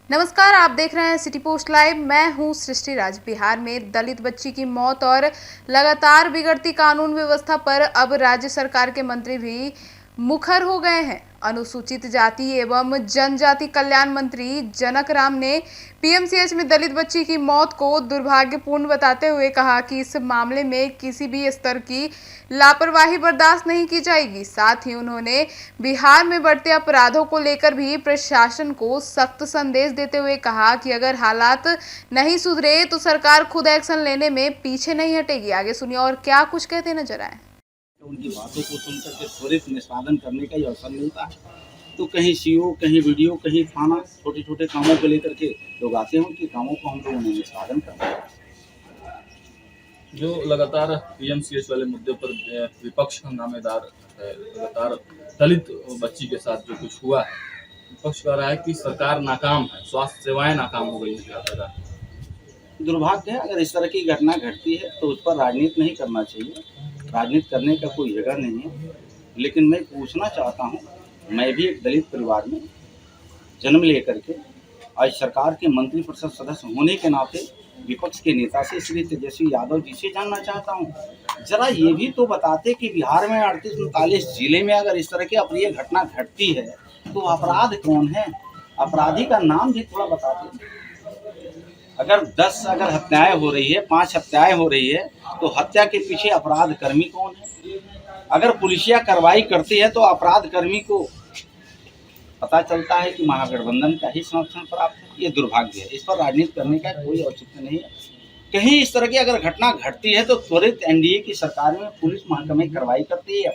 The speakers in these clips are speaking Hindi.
नमस्कार, आप देख रहे हैं सिटी पोस्ट लाइव। मैं हूं सृष्टि राज। बिहार में दलित बच्ची की मौत और लगातार बिगड़ती कानून व्यवस्था पर अब राज्य सरकार के मंत्री भी मुखर हो गए हैं। अनुसूचित जाति एवं जनजाति कल्याण मंत्री जनक राम ने पीएमसीएच में दलित बच्ची की मौत को दुर्भाग्यपूर्ण बताते हुए कहा कि इस मामले में किसी भी स्तर की लापरवाही बर्दाश्त नहीं की जाएगी। साथ ही उन्होंने बिहार में बढ़ते अपराधों को लेकर भी प्रशासन को सख्त संदेश देते हुए कहा कि अगर हालात नहीं सुधरे तो सरकार खुद एक्शन लेने में पीछे नहीं हटेगी। आगे सुनिए और क्या कुछ कहते नजर आए। उनकी बातों को सुनकर के त्वरित निष्पादन करने का ही अवसर मिलता है। तो कहीं सीओ, कहीं वीडियो, कहीं थाना, छोटे छोटे कामों को लेकर के लोग आते हैं, उनके कामों को हम लोगों ने निष्पादन करना है। जो लगातार पीएमसीएच वाले मुद्दे पर विपक्ष हंगामेदार है, लगातार दलित बच्ची के साथ जो कुछ हुआ है, विपक्ष कह रहा है कि सरकार नाकाम है, स्वास्थ्य सेवाएं नाकाम हो गई है। दुर्भाग्य है, अगर इस तरह की घटना घटती है तो उस पर राजनीति नहीं करना चाहिए। राजनीति करने का कोई जगह नहीं है। लेकिन मैं पूछना चाहता हूँ, मैं भी एक दलित परिवार में जन्म लेकर के आज सरकार के मंत्री परिषद सदस्य होने के नाते विपक्ष के नेता से श्री तेजस्वी यादव जी से जानना चाहता हूँ, जरा ये भी तो बताते कि बिहार में 38-39 जिले में अगर इस तरह की अप्रिय घटना घटती है तो अपराध कौन है, अपराधी का नाम भी थोड़ा बताते। अगर 10 हत्याएं हो रही है, 5 हत्याएं हो रही है, तो हत्या के पीछे अपराध कर्मी कौन है? अगर पुलिसिया कार्रवाई करती है तो अपराध कर्मी को पता चलता है कि महागठबंधन का ही समर्थन प्राप्त है। ये दुर्भाग्य है, इस पर राजनीति करने का कोई औचित्य नहीं है। कहीं इस तरह की अगर घटना घटती है तो त्वरित एनडीए की सरकार में पुलिस महकमे कार्रवाई करती है,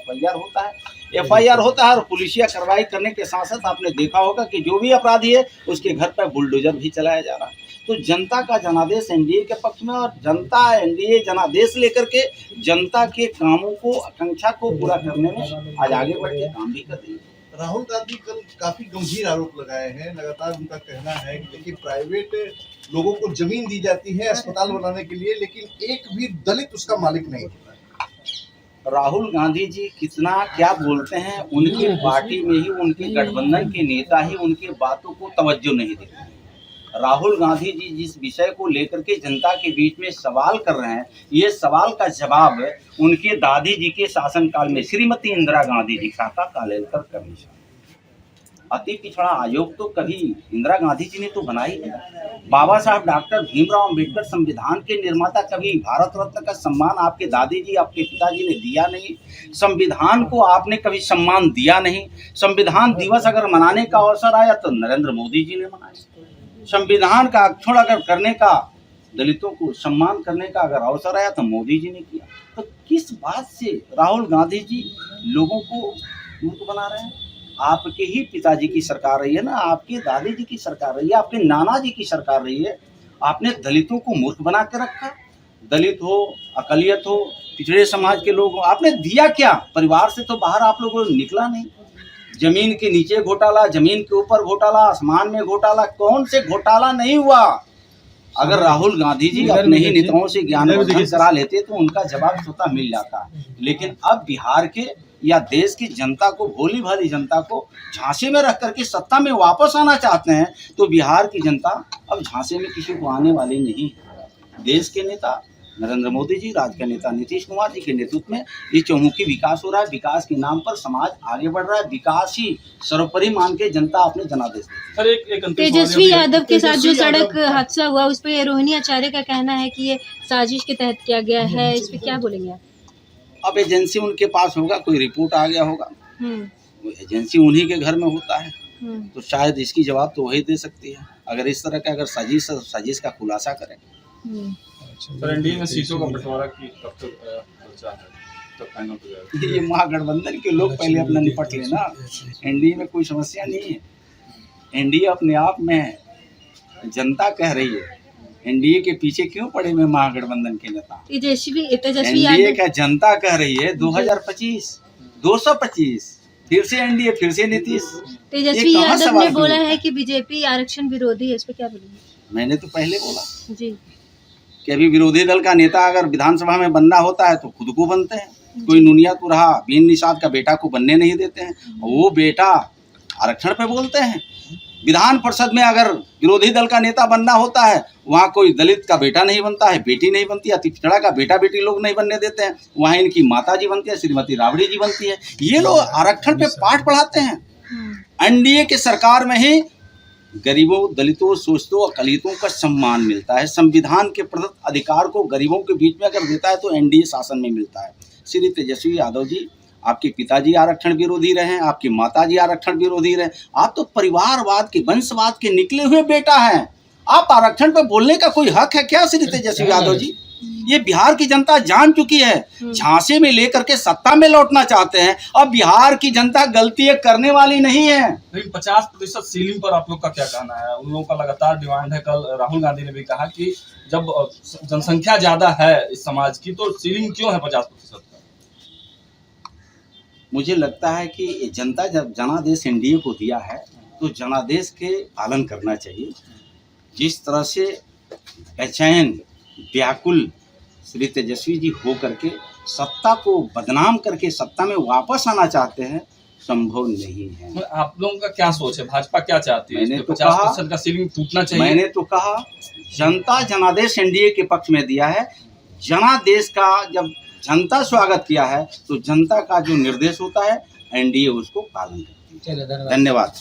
एफआईआर होता है और पुलिसिया कार्रवाई करने के साथ साथ आपने देखा होगा कि जो भी अपराधी है उसके घर पर बुलडोजर भी चलाया जा रहा है। तो जनता का जनादेश एनडीए के पक्ष में, और जनता एनडीए जनादेश लेकर के जनता के कामों को, आकांक्षा को पूरा करने में आज आगे बढ़ के काम भी कर रही है। राहुल गांधी कल काफी गंभीर आरोप लगाए हैं। लगातार उनका कहना है कि देखिए, प्राइवेट लोगों को जमीन दी जाती है अस्पताल बनाने के लिए, लेकिन एक भी दलित उसका मालिक नहीं होता है। राहुल गांधी जी कितना क्या बोलते हैं, उनकी पार्टी में ही उनके गठबंधन के नेता ही उनकी बातों को तवज्जो नहीं देते हैं। राहुल गांधी जी जिस विषय को लेकर के जनता के बीच में सवाल कर रहे हैं, ये सवाल का जवाब उनके दादी जी के शासनकाल में श्रीमती इंदिरा गांधी जी खाता कालेलकर कमीशन, अति पिछड़ा आयोग तो कभी इंदिरा गांधी जी ने तो बनाई है। बाबा साहब डॉक्टर भीमराव अम्बेडकर संविधान के निर्माता, कभी भारत रत्न का सम्मान आपके दादी जी, आपके पिताजी ने दिया नहीं। संविधान को आपने कभी सम्मान दिया नहीं। संविधान दिवस अगर मनाने का अवसर आया तो नरेंद्र मोदी जी ने मनाया। संविधान का अक्षुण्ण अगर करने का, दलितों को सम्मान करने का अगर अवसर आया तो मोदी जी ने किया। तो किस बात से राहुल गांधी जी लोगों को मूर्ख बना रहे हैं? आपके ही पिताजी की सरकार रही है ना, आपके दादी जी की सरकार रही है, आपके नाना जी की सरकार रही है। आपने दलितों को मूर्ख बना के रखा। दलित हो, अकलियत हो, पिछड़े समाज के लोग हो, आपने दिया क्या? परिवार से तो बाहर आप लोगों ने निकला नहीं। जमीन के नीचे घोटाला, जमीन के ऊपर घोटाला, आसमान में घोटाला, कौन से घोटाला नहीं हुआ? अगर राहुल गांधी जी अपने ही नेताओं से ज्ञानवर्धन करा लेते तो उनका जवाब स्वतः मिल जाता। लेकिन अब बिहार के या देश की जनता को, भोली भाली जनता को झांसे में रख करके सत्ता में वापस आना चाहते हैं, तो बिहार की जनता अब झांसे में किसी को आने वाली नहीं है। देश के नेता नरेंद्र मोदी जी, राज्य के नेता नीतीश कुमार जी के नेतृत्व में ये चौमुखी विकास हो रहा है। विकास के नाम पर समाज आगे बढ़ रहा है। विकास ही सर्वोपरि मान के जनता अपने जनादेश देती है। तेजस्वी यादव के साथ जो सड़क हादसा हुआ, उस पर रोहिणी आचार्य का कहना है कि ये साजिश के तहत किया गया है। इस पे क्या बोलेंगे आप? अब एजेंसी उनके पास होगा, कोई रिपोर्ट आ गया होगा, एजेंसी उन्हीं के घर में होता है, तो शायद इसकी जवाब तो वही दे सकती है। अगर इस तरह का अगर साजिश का खुलासा करें। सर, एनडीए में सीटों का बंटवारा की कब तक चर्चा है, तब फाइनल हो जाएगा? ये महागठबंधन के लोग पहले अपना निपट लेना। एनडीए में कोई समस्या नहीं है। एनडीए अपने आप में है, जनता कह रही है। एनडीए के पीछे क्यों पड़े हुए महागठबंधन के नेता? तेजस्वी एनडीए का जनता कह रही है 2025, 225, फिर से एनडीए, फिर से नीतीश। तेजस्वी यादव ने बोला है कि बीजेपी आरक्षण विरोधी है, इस पे क्या बोलेंगे? मैंने तो पहले बोला जी कि अभी विरोधी दल का नेता अगर विधानसभा में बनना होता है तो खुद को बनते हैं। कोई नुनिया तो रहा, बीन निषाद का बेटा को बनने नहीं देते हैं, वो बेटा आरक्षण पे बोलते हैं। विधान परिषद में अगर विरोधी दल का नेता बनना होता है, वहाँ कोई दलित का बेटा नहीं बनता है, बेटी नहीं बनती, अति पिछड़ा का बेटा बेटी लोग नहीं बनने देते हैं। वहाँ इनकी माता जी बनती है, श्रीमती राबड़ी जी बनती है। ये लोग आरक्षण पे पाठ पढ़ाते हैं। एनडीए के सरकार में ही गरीबों, दलितों, शोषितों, अकलितों का सम्मान मिलता है। संविधान के प्रदत्त अधिकार को गरीबों के बीच में अगर देता है तो एनडीए शासन में मिलता है। श्री तेजस्वी यादव जी, आपके पिताजी आरक्षण विरोधी रहे, आपकी माताजी आरक्षण विरोधी रहे। आप तो परिवारवाद के, वंशवाद के निकले हुए बेटा हैं। आप आरक्षण पर बोलने का कोई हक है क्या श्री तेजस्वी यादव जी? ये बिहार की जनता जान चुकी है। झांसे में लेकर के सत्ता में लौटना चाहते हैं। अब बिहार की जनता गलती करने वाली नहीं है। लेकिन 50% सीलिंग पर आप लोग का क्या कहना है? उन लोगों का लगातार डिमांड है। कल राहुल गांधी ने भी कहा कि जब जनसंख्या ज्यादा है इस समाज की तो सीलिंग क्यों है 50%? मुझे लगता है कि जनता जब जनादेश एनडीए को दिया है तो जनादेश के पालन करना चाहिए। जिस तरह से बेचैन, व्याकुल श्री तेजस्वी जी हो करके सत्ता को बदनाम करके सत्ता में वापस आना चाहते हैं, संभव नहीं है। आप लोगों का क्या सोच है? भाजपा क्या चाहती है? मैंने तो 50% का सीलिंग टूटना चाहिए। मैंने तो कहा जनता जनादेश एनडीए के पक्ष में दिया है। जनादेश का जब जनता स्वागत किया है तो जनता का जो निर्देश होता है एनडीए उसको पालन करती है। धन्यवाद।